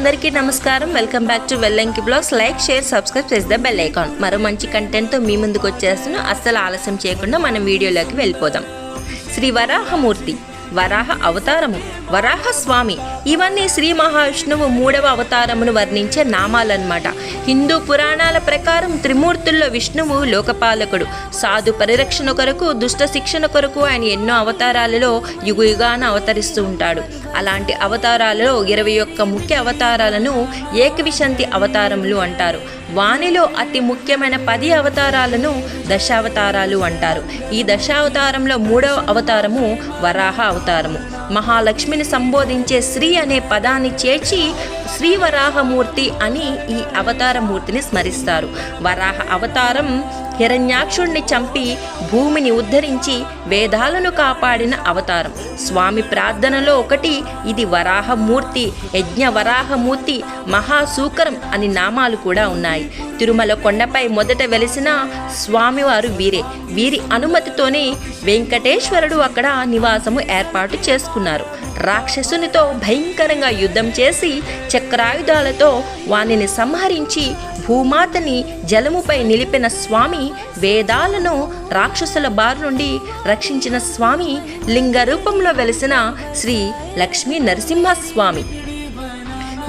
అందరికీ నమస్కారం. Welcome back to Vellanki blogs. Like, share, subscribe చేసి ద బెల్ ఐకాన్. మరో మంచి కంటెంట్తో మీ ముందుకు వచ్చేస్తున్నాను. అస్సలు ఆలస్యం చేయకుండా మనం వీడియోలోకి వెళ్ళిపోదాం. శ్రీ వరాహమూర్తి, వరాహ అవతారము, వరాహ స్వామి, ఇవన్నీ శ్రీ మహావిష్ణువు 3వ అవతారమును వర్ణించే నామాలన్నమాట. హిందూ పురాణాల ప్రకారం త్రిమూర్తుల్లో విష్ణువు లోకపాలకుడు, సాధు పరిరక్షణ కొరకు, దుష్ట శిక్షణ కొరకు ఆయన ఎన్నో అవతారాలలో యుగయుగాన అవతరిస్తూ ఉంటాడు. అలాంటి అవతారాలలో 21 ముఖ్య అవతారాలను ఏకవిశంతి అవతారములు అంటారు. వానిలో అతి ముఖ్యమైన 10 అవతారాలను దశావతారాలు అంటారు. ఈ దశావతారంలో 3వ అవతారము వరాహ అవతారము. మహాలక్ష్మిని సంబోధించే శ్రీ అనే పదాన్ని చేర్చి శ్రీ వరాహమూర్తి అని ఈ అవతారమూర్తిని స్మరిస్తారు. వరాహ అవతారం హిరణ్యాక్షుణ్ణి చంపి భూమిని ఉద్ధరించి వేదాలను కాపాడిన అవతారం. స్వామి ప్రార్థనలో ఒకటి ఇది వరాహమూర్తి, యజ్ఞ వరాహమూర్తి, మహాసూకరం అని నామాలు కూడా ఉన్నాయి. తిరుమల కొండపై మొదట వెలిసిన స్వామివారు వీరే. వీరి అనుమతితోనే వెంకటేశ్వరుడు అక్కడ నివాసము ఏర్పాటు చేసుకున్నారు. రాక్షసునితో భయంకరంగా యుద్ధం చేసి చక్రాయుధాలతో వానిని సంహరించి భూమాతని జలముపై నిలిపిన స్వామి, వేదాలను రాక్షసుల బారి నుండి రక్షించిన స్వామి, లింగ రూపంలో వెలిసిన శ్రీ లక్ష్మీ నరసింహస్వామి.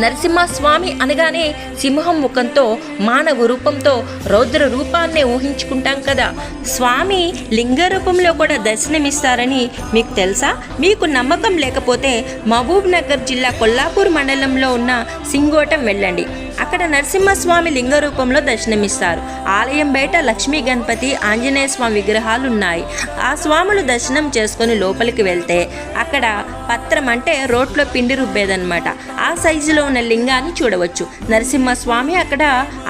నరసింహస్వామి అనగానే సింహం ముఖంతో, మానవ రూపంతో, రౌద్ర రూపాన్నే ఊహించుకుంటాం కదా. స్వామి లింగ రూపంలో కూడా దర్శనమిస్తారని మీకు తెలుసా? మీకు నమ్మకం లేకపోతే మహబూబ్ నగర్ జిల్లా కొల్లాపూర్ మండలంలో ఉన్న సింగోటం వెళ్ళండి. అక్కడ నరసింహస్వామి లింగ రూపంలో దర్శనమిస్తారు. ఆలయం బయట లక్ష్మీ గణపతి, ఆంజనేయ స్వామి విగ్రహాలు ఉన్నాయి. ఆ స్వాములు దర్శనం చేసుకొని లోపలికి వెళ్తే అక్కడ పత్రం అంటే రోట్లో పిండి రుబ్బేదన్నమాట. ఆ సైజులో ఉన్న లింగాన్ని చూడవచ్చు. నరసింహస్వామి అక్కడ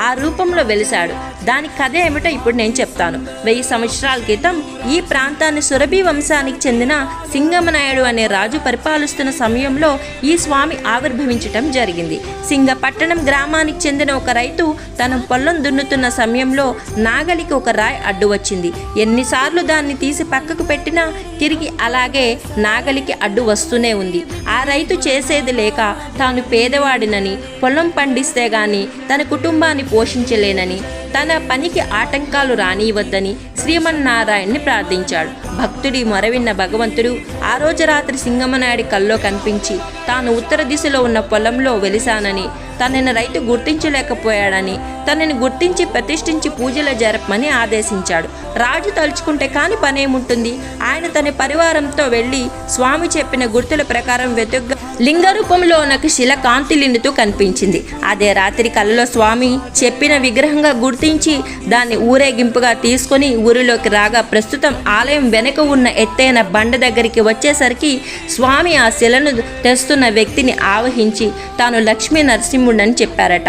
ఆ రూపంలో వెలిశాడు. దాని కథ ఏమిటో ఇప్పుడు నేను చెప్తాను. 1000 సంవత్సరాల క్రితం ఈ ప్రాంతాన్ని సురభి వంశానికి చెందిన సింగమనాయుడు అనే రాజు పరిపాలిస్తున్న సమయంలో ఈ స్వామి ఆవిర్భవించటం జరిగింది. సింగపట్టణం గ్రామానికి చెందిన ఒక రైతు తన పొలం దున్నుతున్న సమయంలో నాగలికి ఒక రాయి అడ్డు వచ్చింది. ఎన్నిసార్లు దాన్ని తీసి పక్కకు పెట్టినా తిరిగి అలాగే నాగలికి అడ్డు వస్తూనే ఉంది. ఆ రైతు చేసేది లేక తాను పేదవాడినని, పొలం పండిస్తే గాని తన కుటుంబాన్ని పోషించలేనని, తన పనికి ఆటంకాలు రానివద్దని శ్రీమన్నారాయణ్ణి ప్రార్థించాడు. భక్తుడి మొరవిన్న భగవంతుడు ఆ రోజు రాత్రి సింగమనాయుడి కల్లో కనిపించి తాను ఉత్తర దిశలో ఉన్న పొలంలో వెలిశానని, తనని రైతు గుర్తించలేకపోయాడని, తనని గుర్తించి ప్రతిష్ఠించి పూజలు జరపమని ఆదేశించాడు. రాజు తలుచుకుంటే కాని పనేముంటుంది. ఆయన తన పరివారంతో వెళ్ళి స్వామి చెప్పిన గుర్తుల ప్రకారం వెతుగ్గా లింగ రూపంలో నాకు శిల కాంతిలిండుతూ కనిపించింది. అదే రాత్రి కలలో స్వామి చెప్పిన విగ్రహంగా గుర్తించి దాన్ని ఊరేగింపుగా తీసుకొని ఊరిలోకి రాగా ప్రస్తుతం ఆలయం వెనక ఉన్న ఎత్తైన బండ దగ్గరికి వచ్చేసరికి స్వామి ఆ శిలను తెస్తున్న వ్యక్తిని ఆవహించి తాను లక్ష్మీ నరసింహుడని చెప్పారట.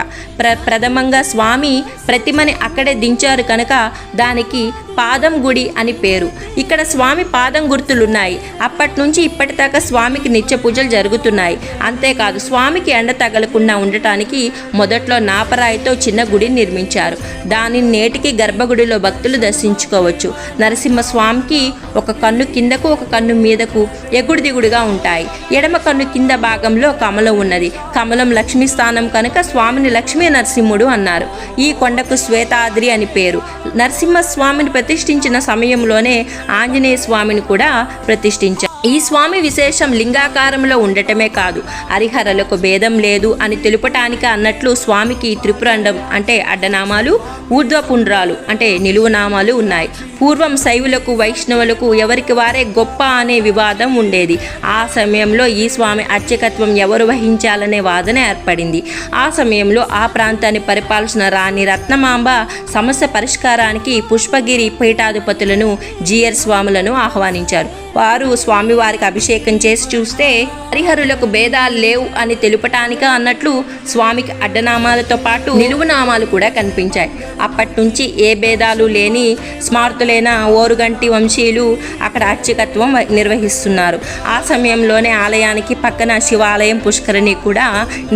ప్రథమంగా స్వామి ప్రతిమని అక్కడే దించారు కనుక దానికి పాదం గుడి అని పేరు. ఇక్కడ స్వామి పాదం గుర్తులున్నాయి. అప్పటి నుంచి ఇప్పటిదాకా స్వామికి నిత్య పూజలు జరుగుతున్నాయి. అంతేకాదు స్వామికి ఎండ తగలకుండా ఉండటానికి మొదట్లో నాపరాయితో చిన్న గుడి నిర్మించారు. దానిని నేటికి గర్భగుడిలో భక్తులు దర్శించుకోవచ్చు. నరసింహస్వామికి ఒక కన్ను కిందకు, ఒక కన్ను మీదకు ఎగుడు దిగుడుగా ఉంటాయి. ఎడమ కన్ను కింద భాగంలో కమలం ఉన్నది. కమలం లక్ష్మీ స్థానం కనుక స్వామిని లక్ష్మీ నరసింహుడు అన్నారు. ఈ కొండకు శ్వేతాద్రి అని పేరు. నరసింహస్వామిని ప్రతిష్ఠించిన సమయంలోనే ఆంజనేయ స్వామిని కూడా ప్రతిష్ఠించారు. ఈ స్వామి విశేషం లింగాకారంలో ఉండటమే కాదు, హరిహరలకు భేదం లేదు అని తెలుపటానికి అన్నట్లు స్వామికి త్రిపురండం అంటే అడ్డనామాలు, ఊర్ధ్వపుండ్రాలు అంటే నిలువునామాలు ఉన్నాయి. పూర్వం శైవులకు, వైష్ణవులకు ఎవరికి వారే గొప్ప అనే వివాదం ఉండేది. ఆ సమయంలో ఈ స్వామి అర్చకత్వం ఎవరు వహించాలనే వాదన ఏర్పడింది. ఆ సమయంలో ఆ ప్రాంతాన్ని పరిపాలించిన రాణి రత్నమాంబ సమస్య పరిష్కారానికి పుష్పగిరి పీఠాధిపతులను, జీయర్ స్వాములను ఆహ్వానించారు. వారు స్వామివారికి అభిషేకం చేసి చూస్తే హరిహరులకు భేదాలు లేవు అని తెలుపటానిక అన్నట్లు స్వామికి అడ్డనామాలతో పాటు నిలువునామాలు కూడా కనిపించాయి. అప్పటి నుంచి ఏ భేదాలు లేని స్మార్తులైన ఓరుగంటి వంశీయులు అక్కడ అర్చకత్వం నిర్వహిస్తున్నారు. ఆ సమయంలోనే ఆలయానికి పక్కన శివాలయం, పుష్కరిణి కూడా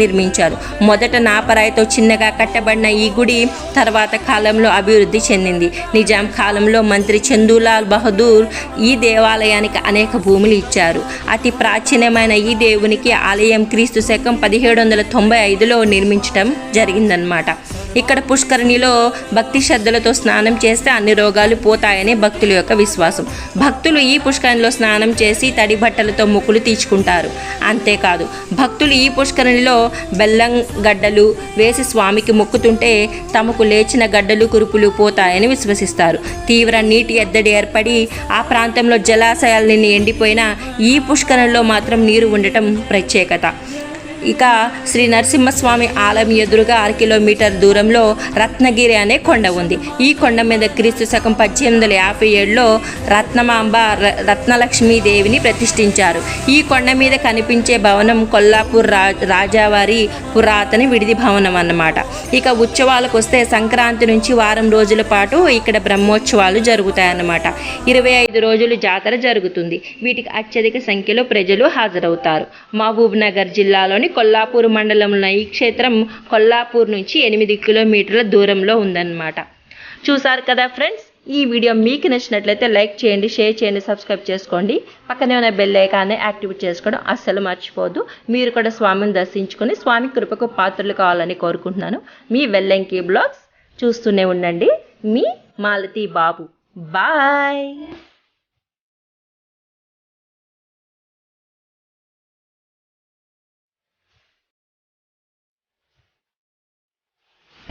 నిర్మించారు. మొదట నాపరాయితో చిన్నగా కట్టబడిన ఈ గుడి తర్వాత కాలంలో అభివృద్ధి చెందింది. నిజాం కాలంలో మంత్రి చందూలాల్ బహదూర్ ఈ దేవాలయానికి నిర్మాణానికి అనేక భూములు ఇచ్చారు. అతి ప్రాచీనమైన ఈ దేవునికి ఆలయం క్రీస్తు శకం 1795లో నిర్మించడం జరిగిందనమాట. ఇక్కడ పుష్కరిణిలో భక్తి శ్రద్ధలతో స్నానం చేస్తే అన్ని రోగాలు పోతాయని భక్తుల యొక్క విశ్వాసం. భక్తులు ఈ పుష్కరిణిలో స్నానం చేసి తడి బట్టలతో మొక్కులు తీర్చుకుంటారు. అంతేకాదు భక్తులు ఈ పుష్కరిణిలో బెల్లం గడ్డలు వేసి స్వామికి మొక్కుతుంటే తమకు లేచిన గడ్డలు కురుపులు పోతాయని విశ్వసిస్తారు. తీవ్ర నీటి ఎద్దడి ఏర్పడి ఆ ప్రాంతంలో జలాశయాలని ఎండిపోయినా ఈ పుష్కరిణిలో మాత్రం నీరు ఉండటం ప్రత్యేకత. ఇక శ్రీ నరసింహస్వామి ఆలయం ఎదురుగా 6 కిలోమీటర్ దూరంలో రత్నగిరి అనే కొండ ఉంది. ఈ కొండ మీద క్రీస్తు శకం 1857లో రత్నమాంబ రత్నలక్ష్మీదేవిని ప్రతిష్ఠించారు. ఈ కొండ మీద కనిపించే భవనం కొల్లాపూర్ రాజావారి పురాతన విడిది భవనం అన్నమాట. ఇక ఉత్సవాలకు వస్తే సంక్రాంతి నుంచి వారం రోజుల పాటు ఇక్కడ బ్రహ్మోత్సవాలు జరుగుతాయన్నమాట. 25 రోజులు జాతర జరుగుతుంది. వీటికి అత్యధిక సంఖ్యలో ప్రజలు హాజరవుతారు. మహబూబ్ నగర్ జిల్లాలోని కొల్లాపూర్ మండలంలో ఈ క్షేత్రం కొల్లాపూర్ నుంచి 8 కిలోమీటర్ల దూరంలో ఉందన్నమాట. చూసారు కదా ఫ్రెండ్స్, ఈ వీడియో మీకు నచ్చినట్లయితే లైక్ చేయండి, షేర్ చేయండి, సబ్స్క్రైబ్ చేసుకోండి. పక్కనే ఉన్న బెల్ ఐకాన్ని యాక్టివేట్ చేసుకోవడం అస్సలు మర్చిపోవద్దు. మీరు కూడా స్వామిని దర్శించుకొని స్వామి కృపకు పాత్రలు కావాలని కోరుకుంటున్నాను. మీ వెల్లంకి బ్లాగ్స్ చూస్తూనే ఉండండి. మీ మాలతి బాబు. బాయ్.